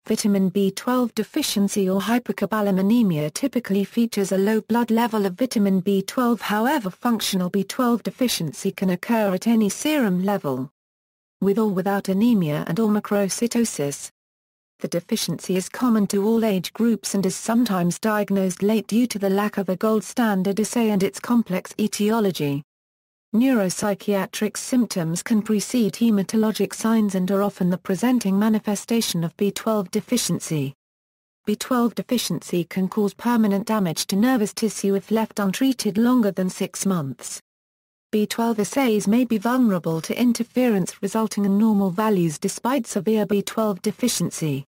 Vitamin B12 deficiency or hypocobalaminemia typically features a low blood level of vitamin B12. However, functional B12 deficiency can occur at any serum level, with or without anemia and/or macrocytosis. The deficiency is common to all age groups and is sometimes diagnosed late due to the lack of a gold standard assay and its complex etiology. Neuropsychiatric symptoms can precede hematologic signs and are often the presenting manifestation of B12 deficiency. B12 deficiency can cause permanent damage to nervous tissue if left untreated longer than 6 months. B12 assays may be vulnerable to interference, resulting in normal values despite severe B12 deficiency.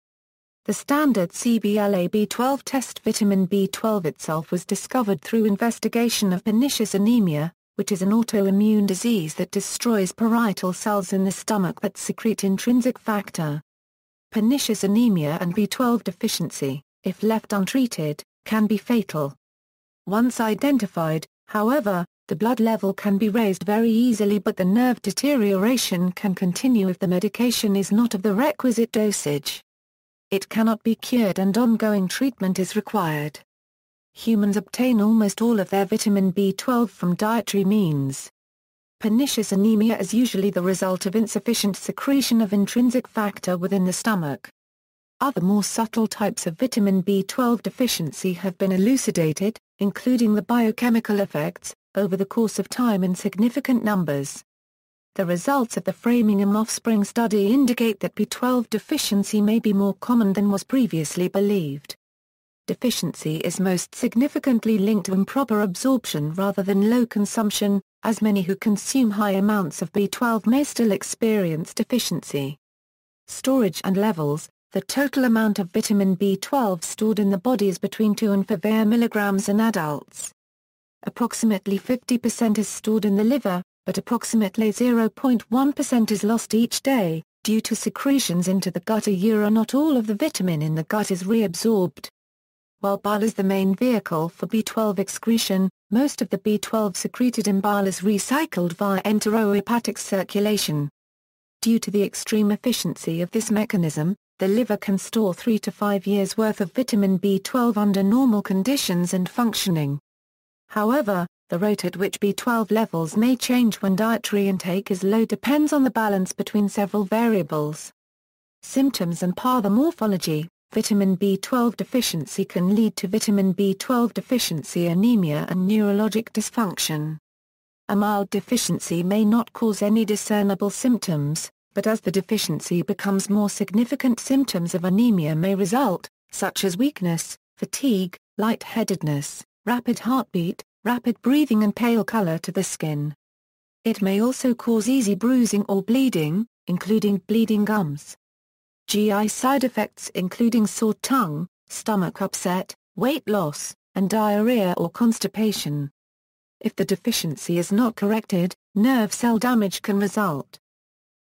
The standard CBLA B12 test. Vitamin B12 itself was discovered through investigation of pernicious anemia, which is an autoimmune disease that destroys parietal cells in the stomach that secrete intrinsic factor. Pernicious anemia and B12 deficiency, if left untreated, can be fatal. Once identified, however, the blood level can be raised very easily, but the nerve deterioration can continue if the medication is not of the requisite dosage. It cannot be cured and ongoing treatment is required. Humans obtain almost all of their vitamin B12 from dietary means. Pernicious anemia is usually the result of insufficient secretion of intrinsic factor within the stomach. Other more subtle types of vitamin B12 deficiency have been elucidated, including the biochemical effects, over the course of time in significant numbers. The results of the Framingham offspring study indicate that B12 deficiency may be more common than was previously believed. Deficiency is most significantly linked to improper absorption rather than low consumption, as many who consume high amounts of B12 may still experience deficiency. Storage and levels. The total amount of vitamin B12 stored in the body is between 2 and 5 mg in adults. Approximately 50% is stored in the liver, but approximately 0.1% is lost each day, due to secretions into the gut. Not all of the vitamin in the gut is reabsorbed. While bile is the main vehicle for B12 excretion, most of the B12 secreted in bile is recycled via enterohepatic circulation. Due to the extreme efficiency of this mechanism, the liver can store 3 to 5 years' worth of vitamin B12 under normal conditions and functioning. However, the rate at which B12 levels may change when dietary intake is low depends on the balance between several variables. Symptoms and pathomorphology. Vitamin B12 deficiency can lead to vitamin B12 deficiency anemia and neurologic dysfunction. A mild deficiency may not cause any discernible symptoms, but as the deficiency becomes more significant, symptoms of anemia may result, such as weakness, fatigue, lightheadedness, rapid heartbeat, rapid breathing and pale color to the skin. It may also cause easy bruising or bleeding, including bleeding gums. GI side effects including sore tongue, stomach upset, weight loss, and diarrhea or constipation. If the deficiency is not corrected, nerve cell damage can result.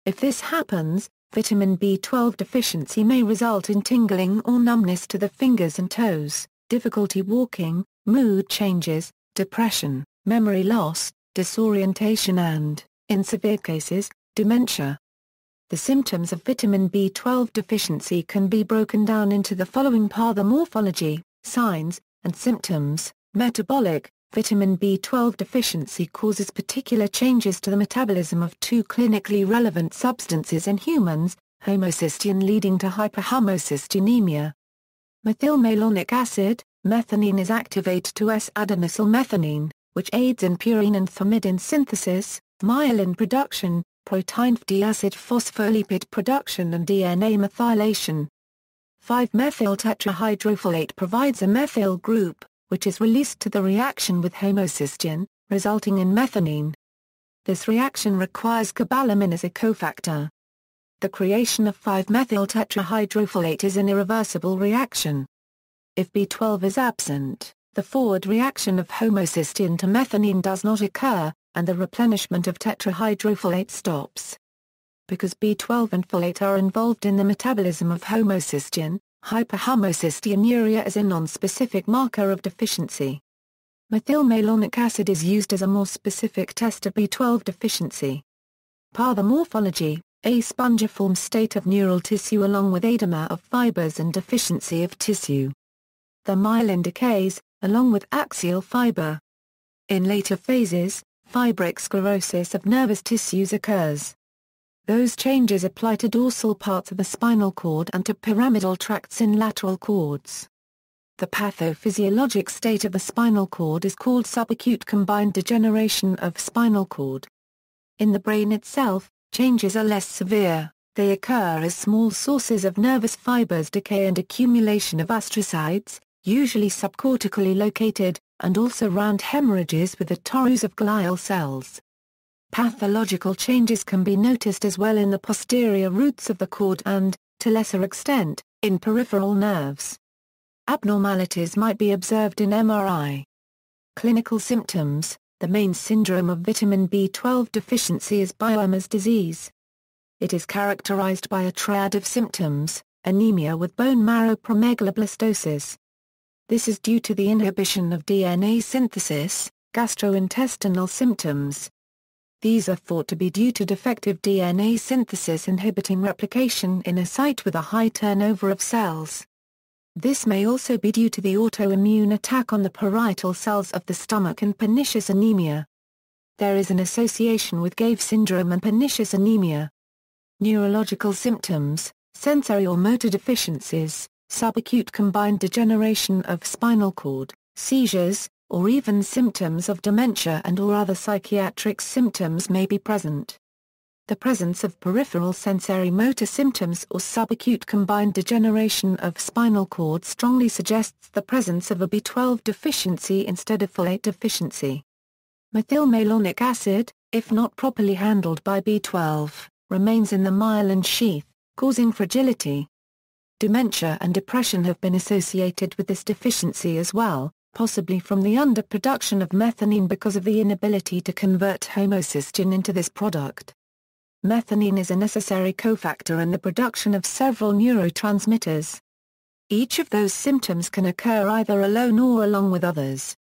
If this happens, vitamin B12 deficiency may result in tingling or numbness to the fingers and toes, difficulty walking, mood changes, depression, memory loss, disorientation and, in severe cases, dementia. The symptoms of vitamin B12 deficiency can be broken down into the following pathomorphology, signs, and symptoms. Metabolic. Vitamin B12 deficiency causes particular changes to the metabolism of 2 clinically relevant substances in humans, homocysteine leading to hyperhomocysteinemia. Methylmalonic acid, methionine is activated to S-adenosylmethionine, which aids in purine and thymidine synthesis, myelin production, protein acid phospholipid production and DNA methylation. 5-methyl tetrahydrofolate provides a methyl group, which is released to the reaction with homocysteine, resulting in methionine. This reaction requires cobalamin as a cofactor. The creation of 5-methyl tetrahydrofolate is an irreversible reaction. If B12 is absent, the forward reaction of homocysteine to methionine does not occur, and the replenishment of tetrahydrofolate stops. Because B12 and folate are involved in the metabolism of homocysteine, hyperhomocysteinuria is a non-specific marker of deficiency. Methylmalonic acid is used as a more specific test of B12 deficiency. Pathomorphology. a spongiform state of neural tissue along with edema of fibers and deficiency of tissue. The myelin decays, along with axial fiber. In later phases, fibric sclerosis of nervous tissues occurs. Those changes apply to dorsal parts of the spinal cord and to pyramidal tracts in lateral cords. The pathophysiologic state of the spinal cord is called subacute combined degeneration of spinal cord. In the brain itself, changes are less severe. They occur as small sources of nervous fibers decay and accumulation of astrocytes, usually subcortically located, and also round hemorrhages with the torus of glial cells. Pathological changes can be noticed as well in the posterior roots of the cord and, to lesser extent, in peripheral nerves. Abnormalities might be observed in MRI. Clinical symptoms: the main syndrome of vitamin B12 deficiency is Bioma's disease. It is characterized by a triad of symptoms: anemia with bone marrow promegaloblastosis. This is due to the inhibition of DNA synthesis, gastrointestinal symptoms. These are thought to be due to defective DNA synthesis inhibiting replication in a site with a high turnover of cells. This may also be due to the autoimmune attack on the parietal cells of the stomach and pernicious anemia. There is an association with Gave syndrome and pernicious anemia. Neurological symptoms: sensory or motor deficiencies, subacute combined degeneration of spinal cord, seizures, or even symptoms of dementia and/or other psychiatric symptoms may be present. The presence of peripheral sensory motor symptoms or subacute combined degeneration of spinal cord strongly suggests the presence of a B12 deficiency instead of folate deficiency. Methylmalonic acid, if not properly handled by B12, remains in the myelin sheath, causing fragility. Dementia and depression have been associated with this deficiency as well, possibly from the underproduction of methionine because of the inability to convert homocysteine into this product. Methionine is a necessary cofactor in the production of several neurotransmitters. Each of those symptoms can occur either alone or along with others.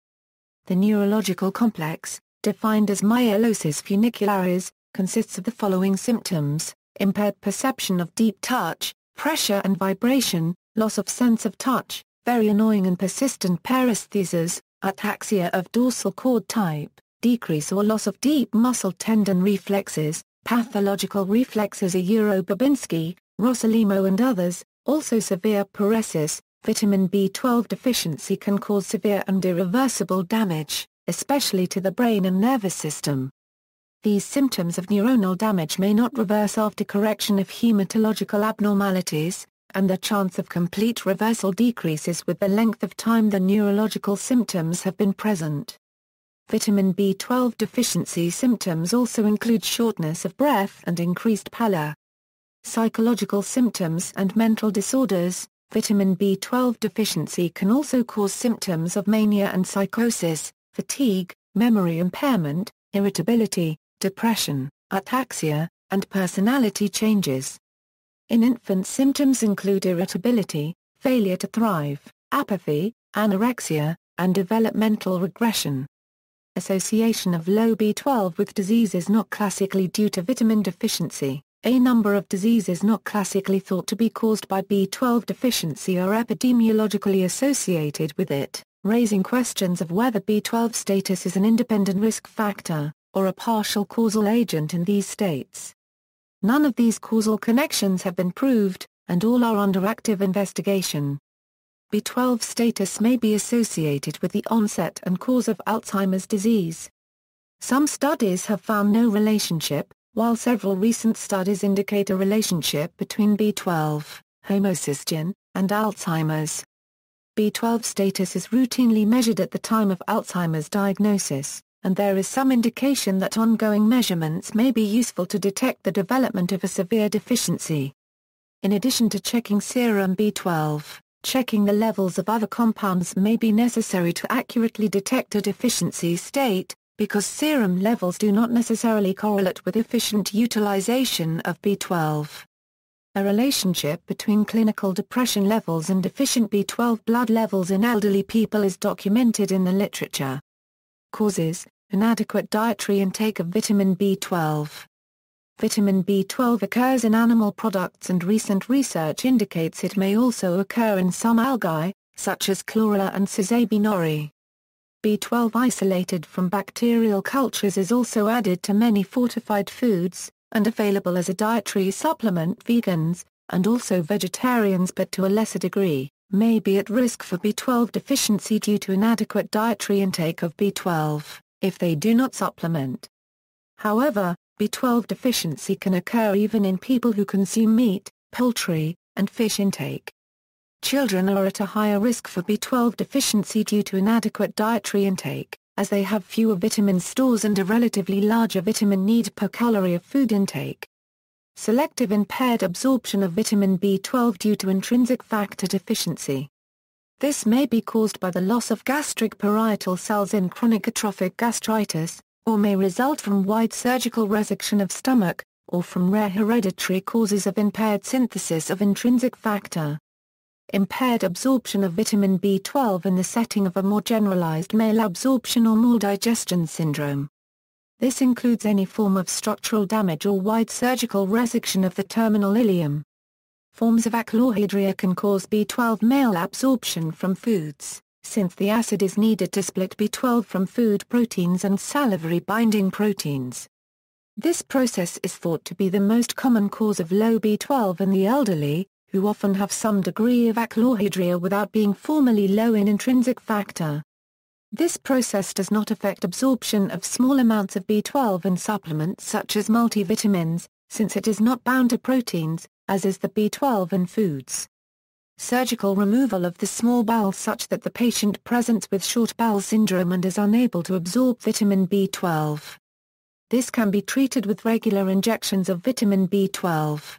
The neurological complex, defined as myelosis funicularis, consists of the following symptoms: impaired perception of deep touch, pressure and vibration, loss of sense of touch, very annoying and persistent paresthesias, ataxia of dorsal cord type, decrease or loss of deep muscle tendon reflexes, pathological reflexes Babinski, Rossolimo and others, also severe paresis. Vitamin B12 deficiency can cause severe and irreversible damage, especially to the brain and nervous system. These symptoms of neuronal damage may not reverse after correction of hematological abnormalities, and the chance of complete reversal decreases with the length of time the neurological symptoms have been present. Vitamin B12 deficiency symptoms also include shortness of breath and increased pallor. Psychological symptoms and mental disorders: vitamin B12 deficiency can also cause symptoms of mania and psychosis, fatigue, memory impairment, irritability, depression, ataxia, and personality changes. In infants, symptoms include irritability, failure to thrive, apathy, anorexia, and developmental regression. Association of low B12 with disease is not classically due to vitamin deficiency. A number of diseases not classically thought to be caused by B12 deficiency are epidemiologically associated with it, raising questions of whether B12 status is an independent risk factor, or a partial causal agent in these states. None of these causal connections have been proved, and all are under active investigation. B12 status may be associated with the onset and cause of Alzheimer's disease. Some studies have found no relationship, while several recent studies indicate a relationship between B12, homocysteine, and Alzheimer's. B12 status is routinely measured at the time of Alzheimer's diagnosis, and there is some indication that ongoing measurements may be useful to detect the development of a severe deficiency. In addition to checking serum B12, checking the levels of other compounds may be necessary to accurately detect a deficiency state, because serum levels do not necessarily correlate with efficient utilization of B12. A relationship between clinical depression levels and deficient B12 blood levels in elderly people is documented in the literature. Causes: inadequate dietary intake of vitamin B12. Vitamin B12 occurs in animal products and recent research indicates it may also occur in some algae, such as chlorella and Cisabe nori. B12 isolated from bacterial cultures is also added to many fortified foods, and available as a dietary supplement. Vegans, and also vegetarians but to a lesser degree, may be at risk for B12 deficiency due to inadequate dietary intake of B12, if they do not supplement. However, B12 deficiency can occur even in people who consume meat, poultry, and fish intake. Children are at a higher risk for B12 deficiency due to inadequate dietary intake, as they have fewer vitamin stores and a relatively larger vitamin need per calorie of food intake. Selective impaired absorption of vitamin B12 due to intrinsic factor deficiency. This may be caused by the loss of gastric parietal cells in chronic atrophic gastritis, or may result from wide surgical resection of stomach, or from rare hereditary causes of impaired synthesis of intrinsic factor. Impaired absorption of vitamin B12 in the setting of a more generalized malabsorption or maldigestion syndrome. This includes any form of structural damage or wide surgical resection of the terminal ileum. Forms of achlorhydria can cause B12 malabsorption from foods, since the acid is needed to split B12 from food proteins and salivary binding proteins. This process is thought to be the most common cause of low B12 in the elderly, who often have some degree of achlorhydria without being formally low in intrinsic factor. This process does not affect absorption of small amounts of B12 in supplements such as multivitamins, since it is not bound to proteins, as is the B12 in foods. Surgical removal of the small bowel such that the patient presents with short bowel syndrome and is unable to absorb vitamin B12. This can be treated with regular injections of vitamin B12.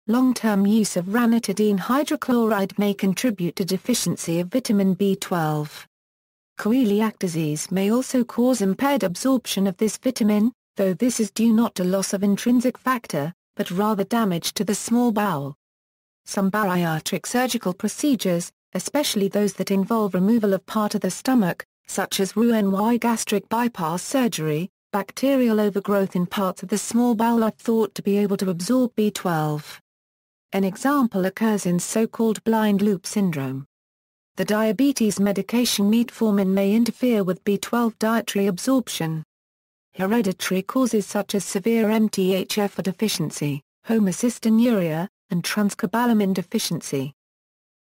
Long-term use of ranitidine hydrochloride may contribute to deficiency of vitamin B12. Celiac disease may also cause impaired absorption of this vitamin, though this is due not to loss of intrinsic factor, but rather damage to the small bowel. Some bariatric surgical procedures, especially those that involve removal of part of the stomach, such as Roux-en-Y gastric bypass surgery, bacterial overgrowth in parts of the small bowel are thought to be able to absorb B12. An example occurs in so-called blind loop syndrome. The diabetes medication metformin may interfere with B12 dietary absorption. Hereditary causes such as severe MTHFR deficiency, homocystinuria, and transcobalamin deficiency.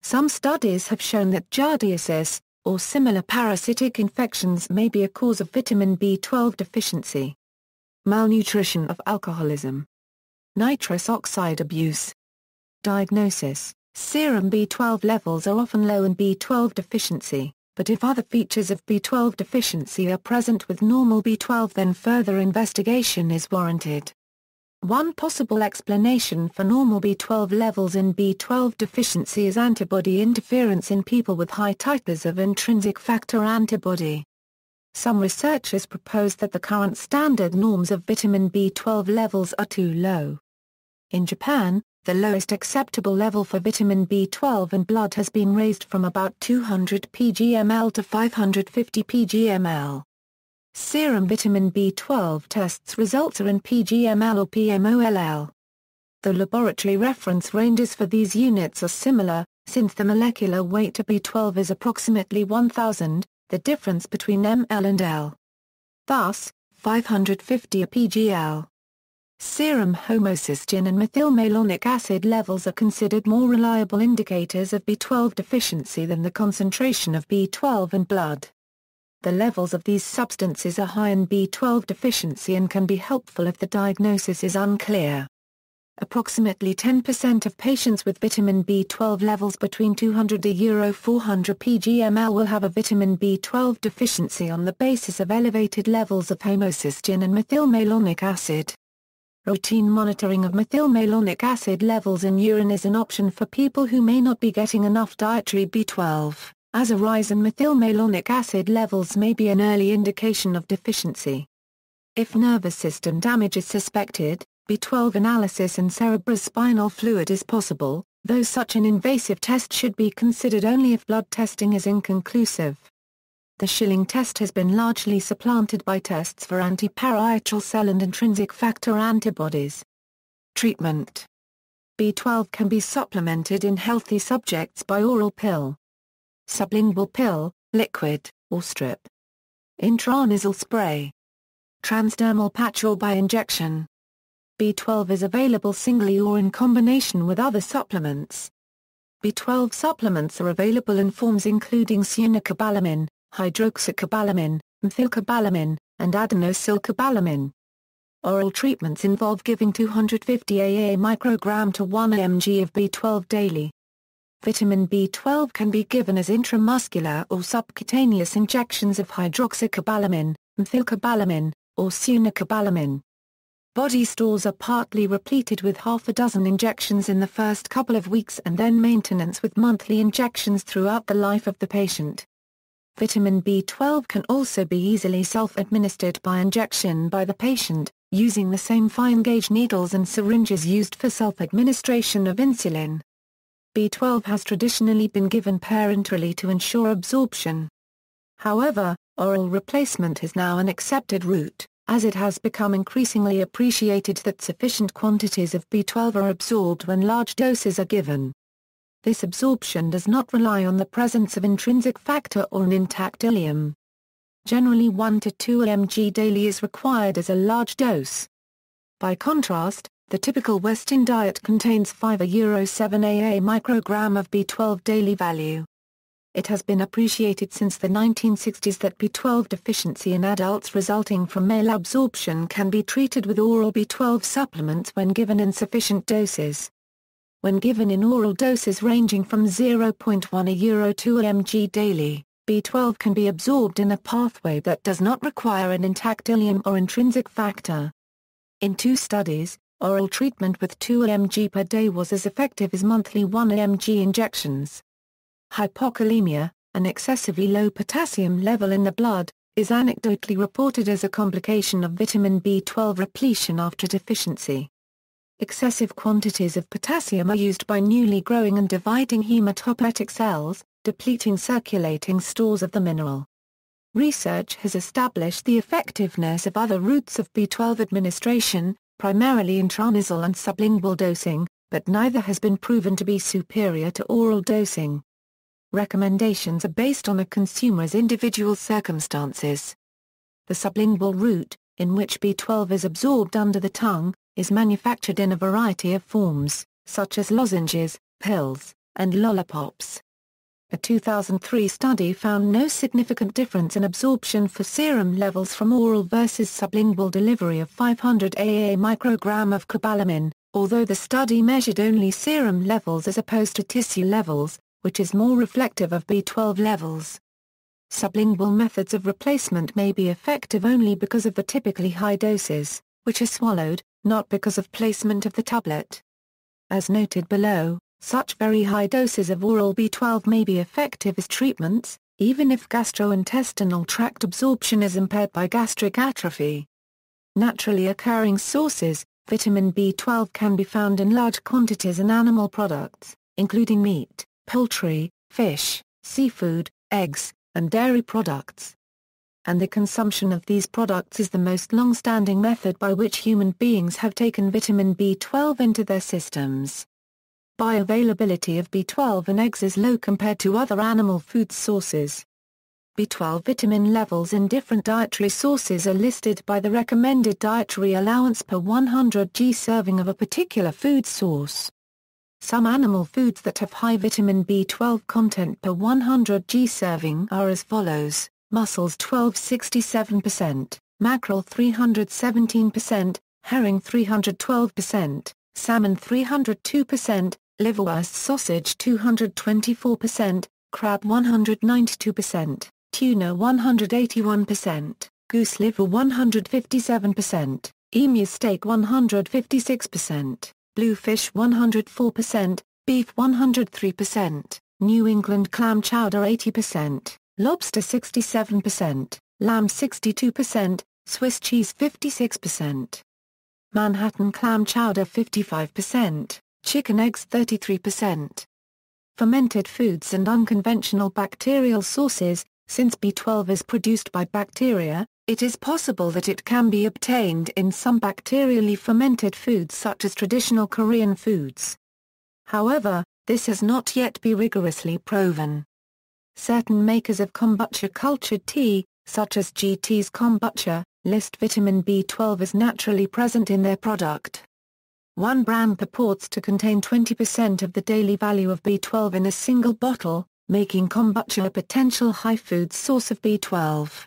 Some studies have shown that giardiasis, or similar parasitic infections may be a cause of vitamin B12 deficiency. Malnutrition of alcoholism. Nitrous oxide abuse. Diagnosis: serum B12 levels are often low in B12 deficiency, but if other features of B12 deficiency are present with normal B12 then further investigation is warranted. One possible explanation for normal B12 levels in B12 deficiency is antibody interference in people with high titers of intrinsic factor antibody. Some researchers propose that the current standard norms of vitamin B12 levels are too low. In Japan, the lowest acceptable level for vitamin B12 in blood has been raised from about 200 pg/ml to 550 pg/ml. Serum vitamin B12 tests results are in pg/ml or pMOLL. The laboratory reference ranges for these units are similar, since the molecular weight of B12 is approximately 1000, the difference between ml and L. Thus, 550 pg/L. Serum homocysteine and methylmalonic acid levels are considered more reliable indicators of B12 deficiency than the concentration of B12 in blood. The levels of these substances are high in B12 deficiency and can be helpful if the diagnosis is unclear. Approximately 10% of patients with vitamin B12 levels between 200 to 400 pg/ml will have a vitamin B12 deficiency on the basis of elevated levels of homocysteine and methylmalonic acid. Routine monitoring of methylmalonic acid levels in urine is an option for people who may not be getting enough dietary B12, as a rise in methylmalonic acid levels may be an early indication of deficiency. If nervous system damage is suspected, B12 analysis and cerebrospinal fluid is possible, though such an invasive test should be considered only if blood testing is inconclusive. The Schilling test has been largely supplanted by tests for anti-parietal cell and intrinsic factor antibodies. Treatment: B12 can be supplemented in healthy subjects by oral pill, sublingual pill, liquid, or strip, intranasal spray, transdermal patch or by injection. B12 is available singly or in combination with other supplements. B12 supplements are available in forms including cyanocobalamin, hydroxycobalamin, methylcobalamin, and adenosylcobalamin. Oral treatments involve giving 250 AA microgram to 1 mg of B12 daily. Vitamin B12 can be given as intramuscular or subcutaneous injections of hydroxycobalamin, methylcobalamin, or cyanocobalamin. Body stores are partly repleted with half a dozen injections in the first couple of weeks and then maintenance with monthly injections throughout the life of the patient. Vitamin B12 can also be easily self-administered by injection by the patient, using the same fine-gauge needles and syringes used for self-administration of insulin. B12 has traditionally been given parenterally to ensure absorption. However, oral replacement is now an accepted route, as it has become increasingly appreciated that sufficient quantities of B12 are absorbed when large doses are given. This absorption does not rely on the presence of intrinsic factor or an intact ileum. Generally 1 to 2 mg daily is required as a large dose. By contrast, the typical Western diet contains 5–7 AA microgram of B12 daily value. It has been appreciated since the 1960s that B12 deficiency in adults resulting from malabsorption can be treated with oral B12 supplements when given in sufficient doses. When given in oral doses ranging from 0.1 to 2 mg daily, B12 can be absorbed in a pathway that does not require an intact ileum or intrinsic factor. In 2 studies, oral treatment with 2 mg per day was as effective as monthly 1 mg injections. Hypokalemia, an excessively low potassium level in the blood, is anecdotally reported as a complication of vitamin B12 repletion after deficiency. Excessive quantities of potassium are used by newly growing and dividing hematopoietic cells, depleting circulating stores of the mineral. Research has established the effectiveness of other routes of B12 administration, primarily intranasal and sublingual dosing, but neither has been proven to be superior to oral dosing. Recommendations are based on a consumer's individual circumstances. The sublingual route, in which B12 is absorbed under the tongue, is manufactured in a variety of forms, such as lozenges, pills, and lollipops. A 2003 study found no significant difference in absorption for serum levels from oral versus sublingual delivery of 500 AA microgram of cobalamin, although the study measured only serum levels as opposed to tissue levels, which is more reflective of B12 levels. Sublingual methods of replacement may be effective only because of the typically high doses, which are swallowed, not because of placement of the tablet. As noted below, such very high doses of oral B12 may be effective as treatments, even if gastrointestinal tract absorption is impaired by gastric atrophy. Naturally occurring sources, vitamin B12 can be found in large quantities in animal products, including meat, poultry, fish, seafood, eggs, and dairy products. And the consumption of these products is the most long-standing method by which human beings have taken vitamin B12 into their systems. Bioavailability of B12 in eggs is low compared to other animal food sources. B12 vitamin levels in different dietary sources are listed by the recommended dietary allowance per 100 g serving of a particular food source. Some animal foods that have high vitamin B12 content per 100 g serving are as follows: mussels 1267%, mackerel 317%, herring 312%, salmon 302%, liverwurst sausage 224%, crab 192%, tuna 181%, goose liver 157%, emu steak 156%, bluefish 104%, beef 103%, New England clam chowder 80%, lobster 67%, lamb 62%, Swiss cheese 56%. Manhattan clam chowder 55%, chicken eggs 33%. Fermented foods and unconventional bacterial sources, Since B12 is produced by bacteria, it is possible that it can be obtained in some bacterially fermented foods such as traditional Korean foods. However, this has not yet been rigorously proven. Certain makers of kombucha cultured tea, such as GT's Kombucha, list vitamin B12 as naturally present in their product. One brand purports to contain 20% of the daily value of B12 in a single bottle, making kombucha a potential high-food source of B12.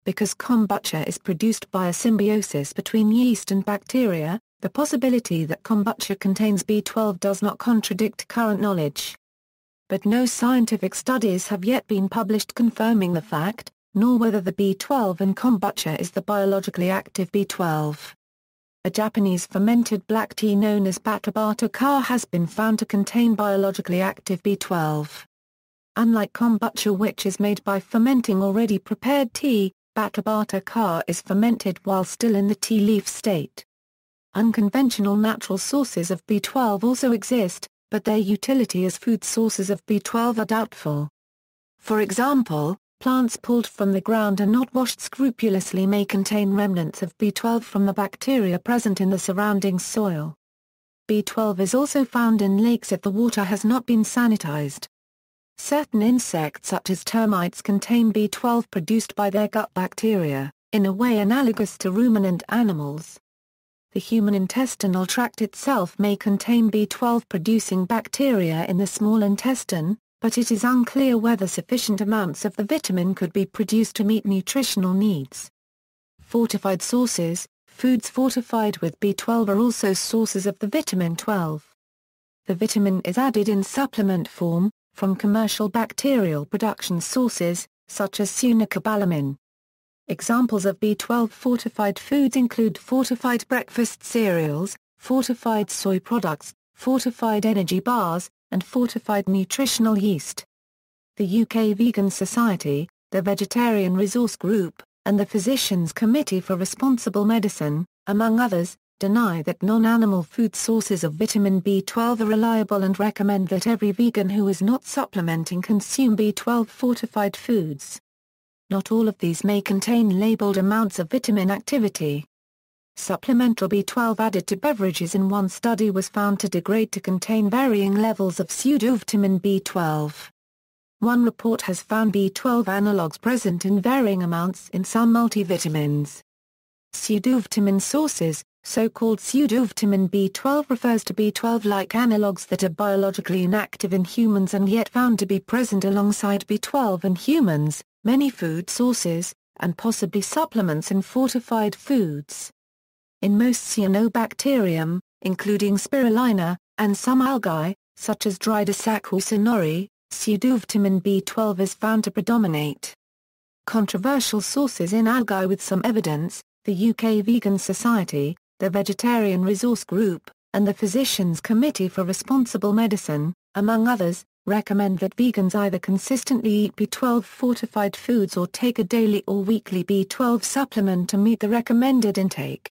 Because kombucha is produced by a symbiosis between yeast and bacteria, the possibility that kombucha contains B12 does not contradict current knowledge. But no scientific studies have yet been published confirming the fact, nor whether the B12 in kombucha is the biologically active B12. A Japanese fermented black tea known as bata ka has been found to contain biologically active B12. Unlike kombucha, which is made by fermenting already prepared tea, bata ka is fermented while still in the tea leaf state. Unconventional natural sources of B12 also exist, but their utility as food sources of B12 are doubtful. For example, plants pulled from the ground and not washed scrupulously may contain remnants of B12 from the bacteria present in the surrounding soil. B12 is also found in lakes if the water has not been sanitized. Certain insects such as termites contain B12 produced by their gut bacteria, in a way analogous to ruminant animals. The human intestinal tract itself may contain B12-producing bacteria in the small intestine, but it is unclear whether sufficient amounts of the vitamin could be produced to meet nutritional needs. Fortified sources, foods fortified with B12 are also sources of the vitamin 12. The vitamin is added in supplement form, from commercial bacterial production sources, such as sunicobalamin. Examples of B12 fortified foods include fortified breakfast cereals, fortified soy products, fortified energy bars, and fortified nutritional yeast. The UK Vegan Society, the Vegetarian Resource Group, and the Physicians' Committee for Responsible Medicine, among others, deny that non-animal food sources of vitamin B12 are reliable and recommend that every vegan who is not supplementing consume B12 fortified foods. Not all of these may contain labeled amounts of vitamin activity. Supplemental B12 added to beverages in one study was found to degrade to contain varying levels of pseudovitamin B12. One report has found B12 analogues present in varying amounts in some multivitamins. Pseudovitamin sources, so-called pseudovitamin B12 refers to B12-like analogues that are biologically inactive in humans and yet found to be present alongside B12 in humans, many food sources, and possibly supplements in fortified foods. In most cyanobacterium, including spirulina, and some algae, such as Drydosaccharus sonori, pseudovitamin B12 is found to predominate. Controversial sources in algae with some evidence, the UK Vegan Society, the Vegetarian Resource Group, and the Physicians' Committee for Responsible Medicine, among others, recommend that vegans either consistently eat B12 fortified foods or take a daily or weekly B12 supplement to meet the recommended intake.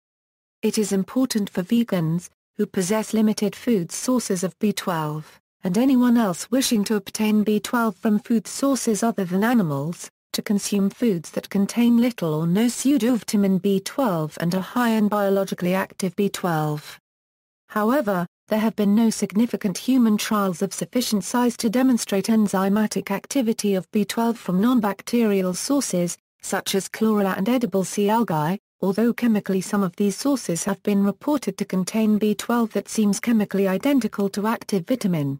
It is important for vegans, who possess limited food sources of B12, and anyone else wishing to obtain B12 from food sources other than animals, to consume foods that contain little or no pseudovitamin B12 and are high in biologically active B12. However, there have been no significant human trials of sufficient size to demonstrate enzymatic activity of B12 from non-bacterial sources, such as chlorella and edible sea algae, although chemically some of these sources have been reported to contain B12 that seems chemically identical to active vitamin.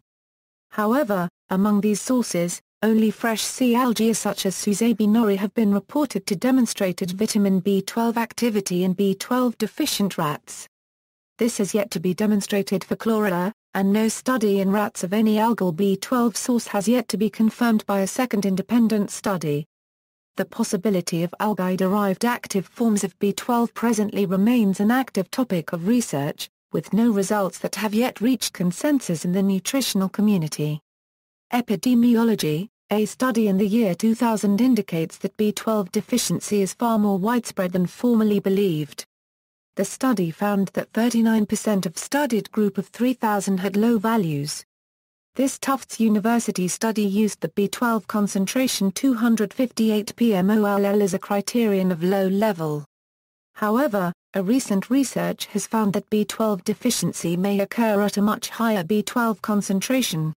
However, among these sources, only fresh sea algae such as Suzabi nori have been reported to demonstrated vitamin B12 activity in B12 deficient rats. This has yet to be demonstrated for chlorella, and no study in rats of any algal B12 source has yet to be confirmed by a second independent study. The possibility of algae-derived active forms of B12 presently remains an active topic of research, with no results that have yet reached consensus in the nutritional community. Epidemiology: a study in the year 2000 indicates that B12 deficiency is far more widespread than formerly believed. The study found that 39% of studied group of 3,000 had low values. This Tufts University study used the B12 concentration 258 pmol as a criterion of low level. However, a recent research has found that B12 deficiency may occur at a much higher B12 concentration.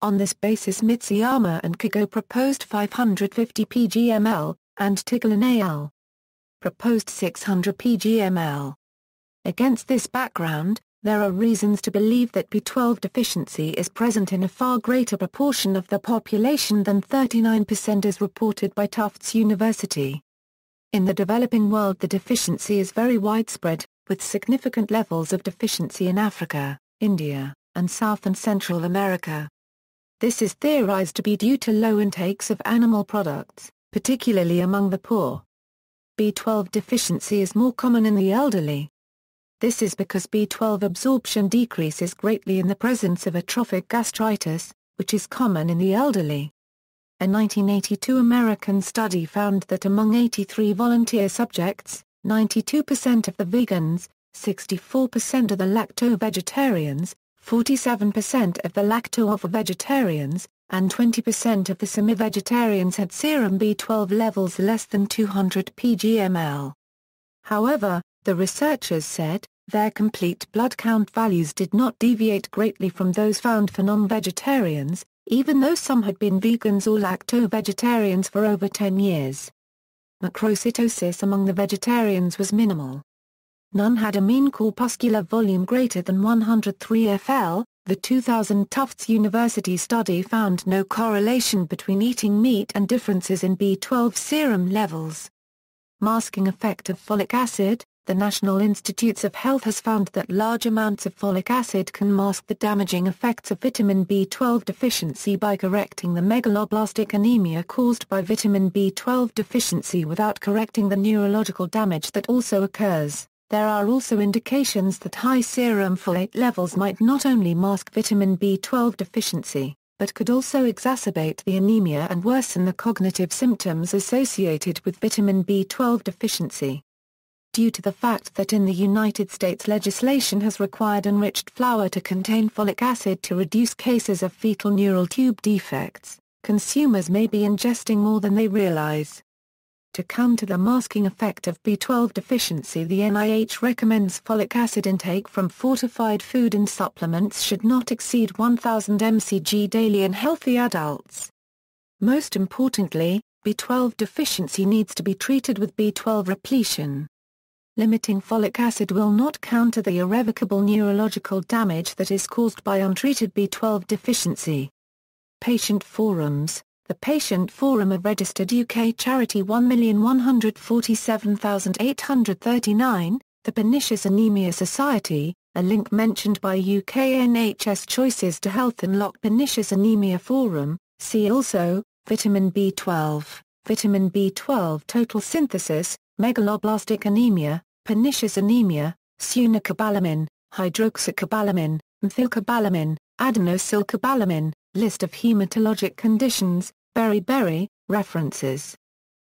On this basis Mitsuyama and Kago proposed 550 pgml, and Tickle and al. proposed 600 pgml. Against this background, there are reasons to believe that B12 deficiency is present in a far greater proportion of the population than 39% as reported by Tufts University. In the developing world the deficiency is very widespread, with significant levels of deficiency in Africa, India, and South and Central America. This is theorized to be due to low intakes of animal products, particularly among the poor. B12 deficiency is more common in the elderly. This is because B12 absorption decreases greatly in the presence of atrophic gastritis, which is common in the elderly. A 1982 American study found that among 83 volunteer subjects, 92% of the vegans, 64% of the lacto-vegetarians, 47% of the lacto-ovo-vegetarians, and 20% of the semi-vegetarians had serum B12 levels less than 200 pgml. However, the researchers said, their complete blood count values did not deviate greatly from those found for non-vegetarians, even though some had been vegans or lacto-vegetarians for over 10 years. Macrocytosis among the vegetarians was minimal. None had a mean corpuscular volume greater than 103 FL. The 2000 Tufts University study found no correlation between eating meat and differences in B12 serum levels. Masking effect of folic acid. The National Institutes of Health has found that large amounts of folic acid can mask the damaging effects of vitamin B12 deficiency by correcting the megaloblastic anemia caused by vitamin B12 deficiency without correcting the neurological damage that also occurs. There are also indications that high serum folate levels might not only mask vitamin B12 deficiency, but could also exacerbate the anemia and worsen the cognitive symptoms associated with vitamin B12 deficiency. Due to the fact that in the United States legislation has required enriched flour to contain folic acid to reduce cases of fetal neural tube defects, consumers may be ingesting more than they realize. To counter the masking effect of B12 deficiency, the NIH recommends folic acid intake from fortified food and supplements should not exceed 1000 mcg daily in healthy adults. Most importantly, B12 deficiency needs to be treated with B12 repletion. Limiting folic acid will not counter the irrevocable neurological damage that is caused by untreated B12 deficiency. Patient forums. The Patient Forum of registered UK charity 1,147,839, the Pernicious Anemia Society, a link mentioned by UK NHS Choices to Health Unlock Pernicious Anemia Forum, see also, Vitamin B12, Vitamin B12 total synthesis, megaloblastic anemia, pernicious anemia, sunicobalamin, hydroxycobalamin, methylcobalamin, adenosylcobalamin, list of hematologic conditions, Berry, references.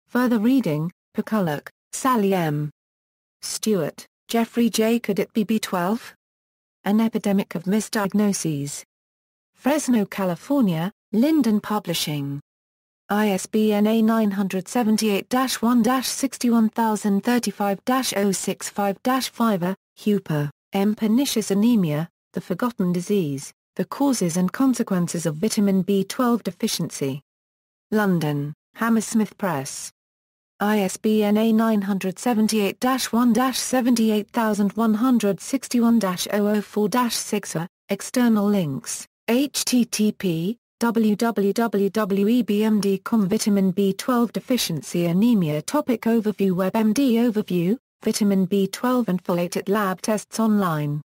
Further reading, Piculloch, Sally M. Stewart, Jeffrey J. Could it be B12? An Epidemic of Misdiagnoses. Fresno, California, Linden Publishing. ISBN A978-1-61035-065-5. Hooper, M. Pernicious Anemia, The Forgotten Disease, The Causes and Consequences of Vitamin B12 Deficiency. London, Hammersmith Press. ISBN A978-78161-004-6. External links, http www.ebmd.com. Vitamin B12 Deficiency Anemia Topic Overview WebMD Overview, Vitamin B12 and folate at lab tests online.